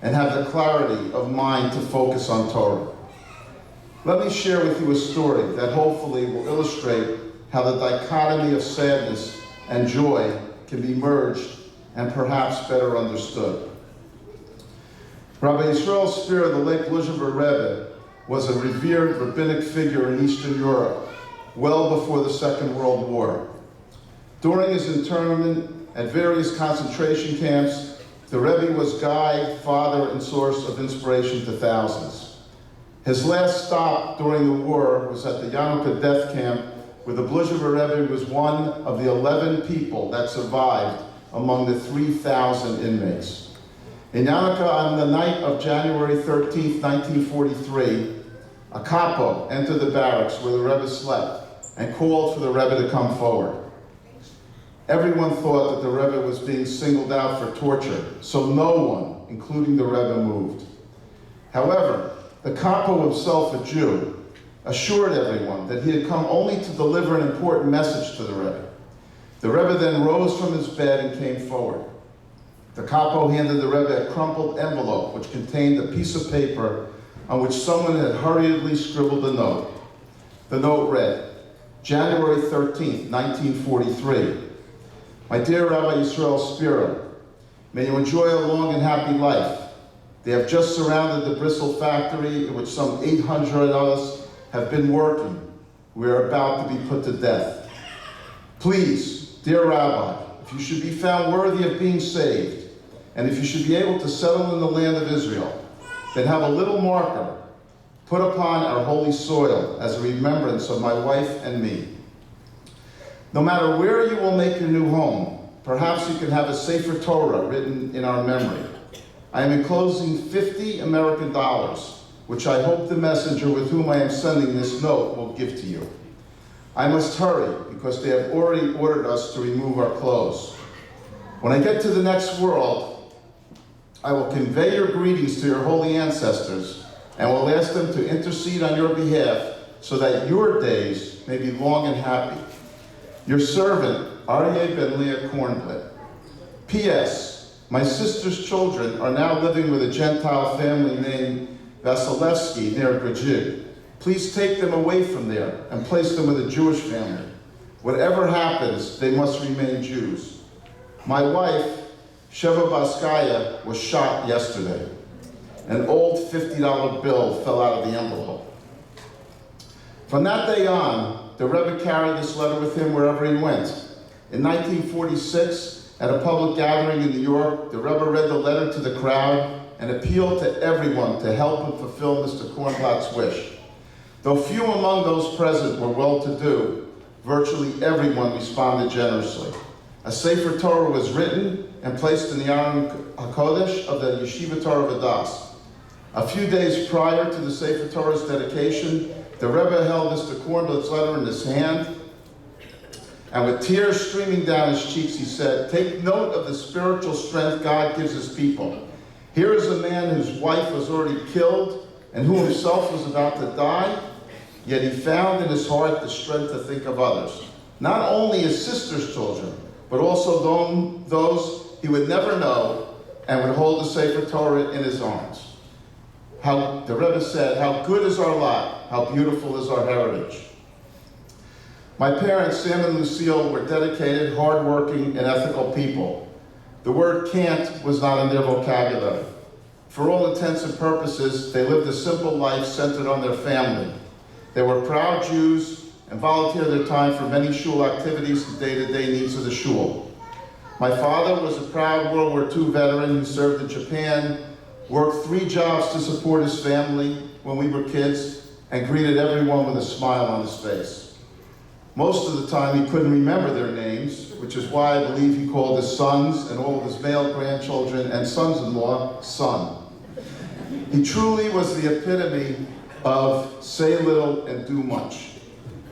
and have the clarity of mind to focus on Torah. Let me share with you a story that hopefully will illustrate how the dichotomy of sadness and joy can be merged and perhaps better understood. Rabbi Yisrael Spear, the late Luzhever Rebbe, was a revered rabbinic figure in Eastern Europe, well before the Second World War. During his internment at various concentration camps, the Rebbe was guide, father, and source of inspiration to thousands. His last stop during the war was at the Yanuka death camp, where the Luzhever Rebbe was one of the 11 people that survived among the 3,000 inmates. In Yanuka, on the night of January 13, 1943, a capo entered the barracks where the Rebbe slept and called for the Rebbe to come forward. Everyone thought that the Rebbe was being singled out for torture, so no one, including the Rebbe, moved. However, the capo, himself a Jew, assured everyone that he had come only to deliver an important message to the Rebbe. The Rebbe then rose from his bed and came forward. The capo handed the Rebbe a crumpled envelope which contained a piece of paper on which someone had hurriedly scribbled a note. The note read, January 13, 1943. My dear Rabbi Yisrael Spear, may you enjoy a long and happy life. They have just surrounded the bristle factory in which some 800 of us have been working. We are about to be put to death. Please, dear Rabbi, if you should be found worthy of being saved, and if you should be able to settle in the land of Israel, then have a little marker put upon our holy soil as a remembrance of my wife and me. No matter where you will make your new home, perhaps you can have a Sefer Torah written in our memory. I am enclosing $50 American, which I hope the messenger with whom I am sending this note will give to you. I must hurry because they have already ordered us to remove our clothes. When I get to the next world, I will convey your greetings to your holy ancestors and will ask them to intercede on your behalf so that your days may be long and happy. Your servant, Aryeh Ben Leah Kornblit. P.S. My sister's children are now living with a Gentile family named Vasilevsky near Grajig. Please take them away from there and place them with a Jewish family. Whatever happens, they must remain Jews. My wife, Sheva Baskaya, was shot yesterday. An old $50 bill fell out of the envelope. From that day on, the Rebbe carried this letter with him wherever he went. In 1946, at a public gathering in New York, the Rebbe read the letter to the crowd and appealed to everyone to help him fulfill Mr. Kornblatt's wish. Though few among those present were well-to-do, virtually everyone responded generously. A Sefer Torah was written and placed in the Aron HaKodesh of the Yeshiva Torah of Adas. A few days prior to the Sefer Torah's dedication, the Rebbe held Mr. Kornblatt's letter in his hand, and with tears streaming down his cheeks, he said, "Take note of the spiritual strength God gives his people. Here is a man whose wife was already killed and who himself was about to die, yet he found in his heart the strength to think of others. Not only his sister's children, but also those he would never know and would hold the Sefer Torah in his arms." The Rebbe said, "How good is our lot, how beautiful is our heritage." My parents, Sam and Lucille, were dedicated, hardworking, and ethical people. The word can't was not in their vocabulary. For all intents and purposes, they lived a simple life centered on their family. They were proud Jews and volunteered their time for many shul activities and day-to-day needs of the shul. My father was a proud World War II veteran who served in Japan, worked 3 jobs to support his family when we were kids, and greeted everyone with a smile on his face. Most of the time he couldn't remember their names, which is why I believe he called his sons and all of his male grandchildren and sons-in-law, son. He truly was the epitome of say little and do much.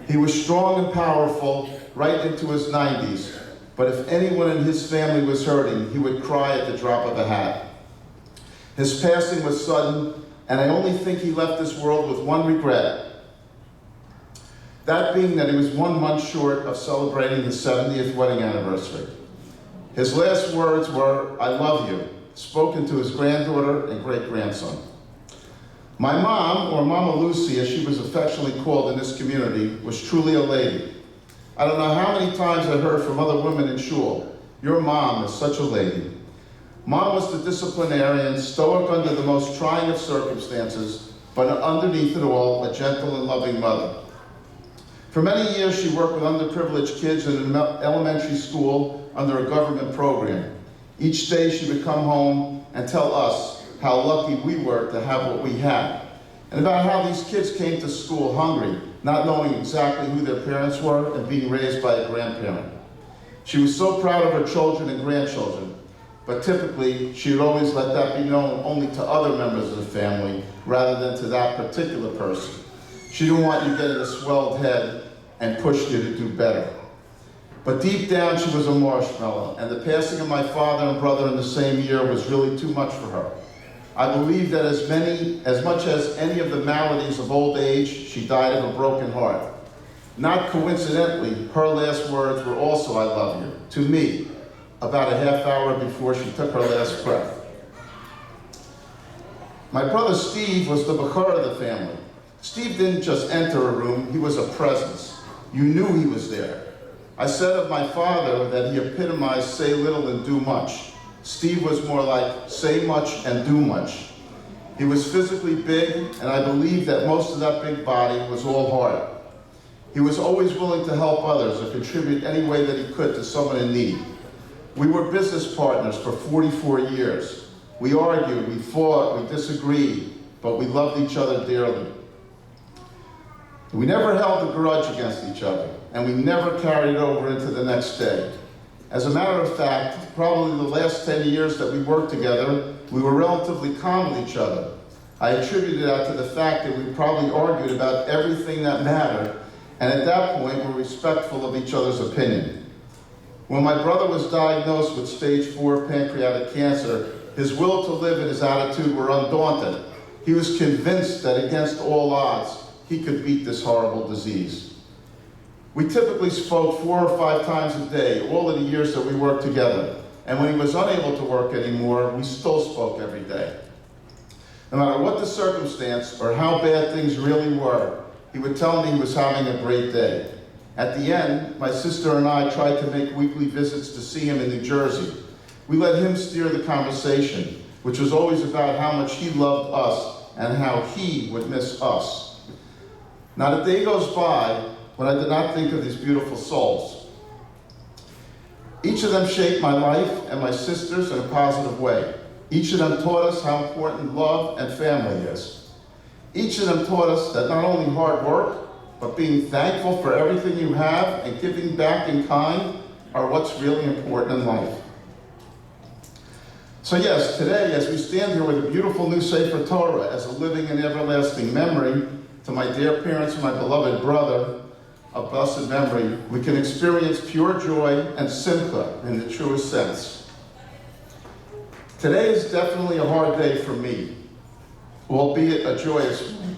He was strong and powerful right into his 90s, but if anyone in his family was hurting, he would cry at the drop of a hat. His passing was sudden, and I only think he left this world with one regret. That being that he was 1 month short of celebrating his 70th wedding anniversary. His last words were, "I love you," spoken to his granddaughter and great-grandson. My mom, or Mama Lucy, as she was affectionately called in this community, was truly a lady. I don't know how many times I heard from other women in shul, "Your mom is such a lady." Mom was the disciplinarian, stoic under the most trying of circumstances, but underneath it all, a gentle and loving mother. For many years, she worked with underprivileged kids in an elementary school under a government program. Each day, she would come home and tell us how lucky we were to have what we had, and about how these kids came to school hungry, not knowing exactly who their parents were and being raised by a grandparent. She was so proud of her children and grandchildren, but typically, she would always let that be known only to other members of the family rather than to that particular person. She didn't want you getting a swelled head and pushed you to do better. But deep down, she was a marshmallow, and the passing of my father and brother in the same year was really too much for her. I believe that as much as any of the maladies of old age, she died of a broken heart. Not coincidentally, her last words were also, "I love you," to me, about a half hour before she took her last breath. My brother Steve was the bachur of the family. Steve didn't just enter a room, he was a presence. You knew he was there. I said of my father that he epitomized say little and do much. Steve was more like say much and do much. He was physically big, and I believe that most of that big body was all heart. He was always willing to help others or contribute any way that he could to someone in need. We were business partners for 44 years. We argued, we fought, we disagreed, but we loved each other dearly. We never held a grudge against each other, and we never carried it over into the next day. As a matter of fact, probably the last 10 years that we worked together, we were relatively calm with each other. I attributed that to the fact that we probably argued about everything that mattered, and at that point, were respectful of each other's opinion. When my brother was diagnosed with stage 4 pancreatic cancer, his will to live and his attitude were undaunted. He was convinced that against all odds, he could beat this horrible disease. We typically spoke 4 or 5 times a day, all of the years that we worked together. And when he was unable to work anymore, we still spoke every day. No matter what the circumstance or how bad things really were, he would tell me he was having a great day. At the end, my sister and I tried to make weekly visits to see him in New Jersey. We let him steer the conversation, which was always about how much he loved us and how he would miss us. Not a day goes by when I did not think of these beautiful souls. Each of them shaped my life and my sister's in a positive way. Each of them taught us how important love and family is. Each of them taught us that not only hard work, but being thankful for everything you have and giving back in kind are what's really important in life. So yes, today, as we stand here with a beautiful new Sefer Torah as a living and everlasting memory to my dear parents and my beloved brother, of blessed memory, we can experience pure joy and simcha in the truest sense. Today is definitely a hard day for me, albeit a joyous one.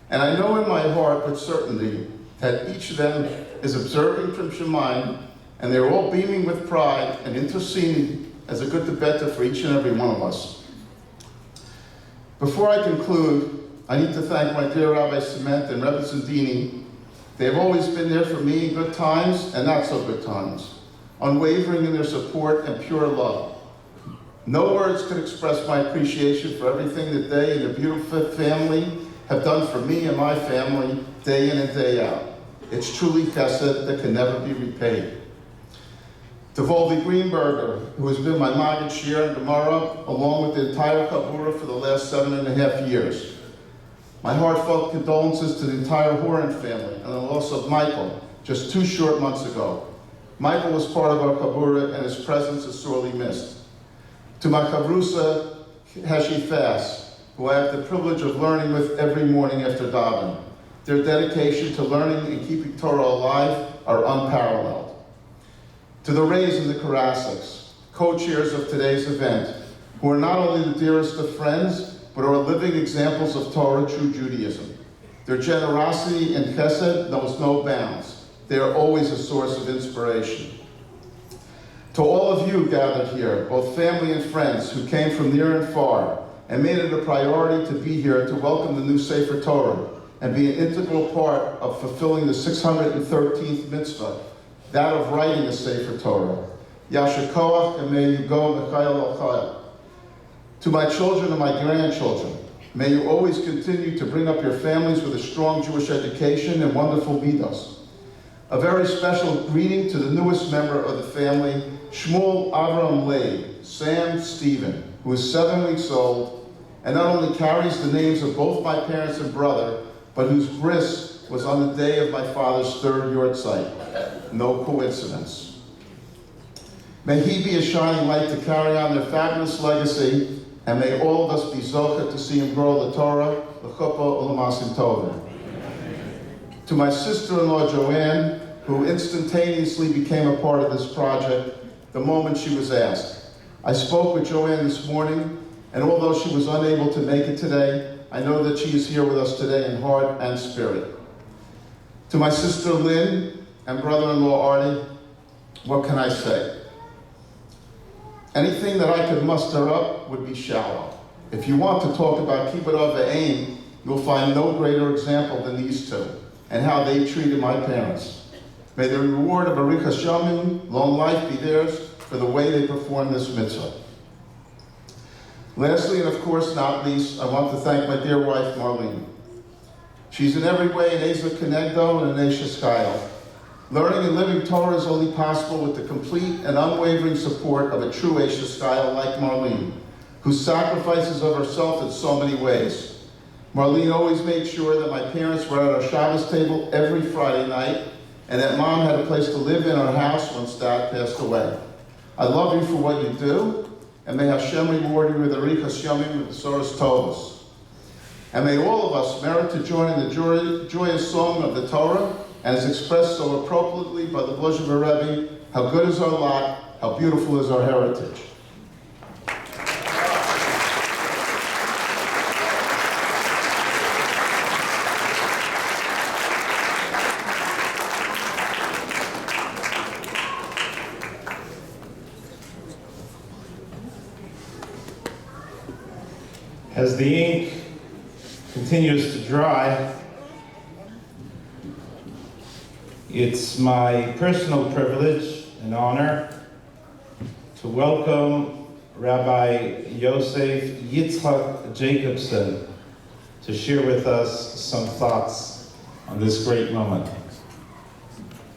And I know in my heart with certainty that each of them is observing from Shemayim, and they're all beaming with pride and interceding as a good Tibeta for each and every one of us. Before I conclude, I need to thank my dear Rabbi Cement and Rebbe Zindini. They've always been there for me in good times and not so good times, unwavering in their support and pure love. No words could express my appreciation for everything that they and their beautiful family have done for me and my family day in and day out. It's truly chesed that can never be repaid. To Volvi Greenberger, who has been my Maggid Shir and Gemara, along with the entire Kabura for the last 7.5 years. My heartfelt condolences to the entire Horan family and the loss of Michael just 2 short months ago. Michael was part of our Kabura and his presence is sorely missed. To my Kabrusa, Heshi Fass, who I have the privilege of learning with every morning after daven. Their dedication to learning and keeping Torah alive are unparalleled. To the Rays and the Karasiks, co-chairs of today's event, who are not only the dearest of friends, but are living examples of Torah true Judaism. Their generosity and chesed knows no bounds. They are always a source of inspiration. To all of you gathered here, both family and friends who came from near and far and made it a priority to be here to welcome the new Sefer Torah and be an integral part of fulfilling the 613th mitzvah, that of writing the Sefer Torah. Yasher koach, and may you go v'chayil al chayil. To my children and my grandchildren, may you always continue to bring up your families with a strong Jewish education and wonderful midos. A very special greeting to the newest member of the family, Shmuel Avram Leib, Sam Stephen, who is 7 weeks old and not only carries the names of both my parents and brother, but whose bris was on the day of my father's third yortzeit. No coincidence. May he be a shining light to carry on their fabulous legacy, and may all of us be zocheh to see him grow the Torah, the chuppah, ulamasim tovim. To my sister-in-law Joanne, who instantaneously became a part of this project the moment she was asked. I spoke with Joanne this morning, and although she was unable to make it today, I know that she is here with us today in heart and spirit. To my sister Lynn and brother-in-law Artie, what can I say? Anything that I could muster up would be shallow. If you want to talk about kibbutz ve'aim, you'll find no greater example than these two and how they treated my parents. May the reward of arichas yamim, long life, be theirs for the way they perform this mitzvah. Lastly, and of course not least, I want to thank my dear wife, Marlene. She's in every way an Ezer Kenegdo and an Eshes Chayil. Learning and living Torah is only possible with the complete and unwavering support of a true Eshes Chayil like Marlene, who sacrifices of herself in so many ways. Marlene always made sure that my parents were at our Shabbos table every Friday night, and that Mom had a place to live in our house once Dad passed away. I love you for what you do, and may Hashem reward you with arichas yamim and besoros tovos. And may all of us merit to join in the joyous song of the Torah, as expressed so appropriately by the Bosh of Rabbi, how good is our lot, how beautiful is our heritage. As the ink continues to dry, it's my personal privilege and honor to welcome Rabbi Yosef Yitzchak Jacobson to share with us some thoughts on this great moment.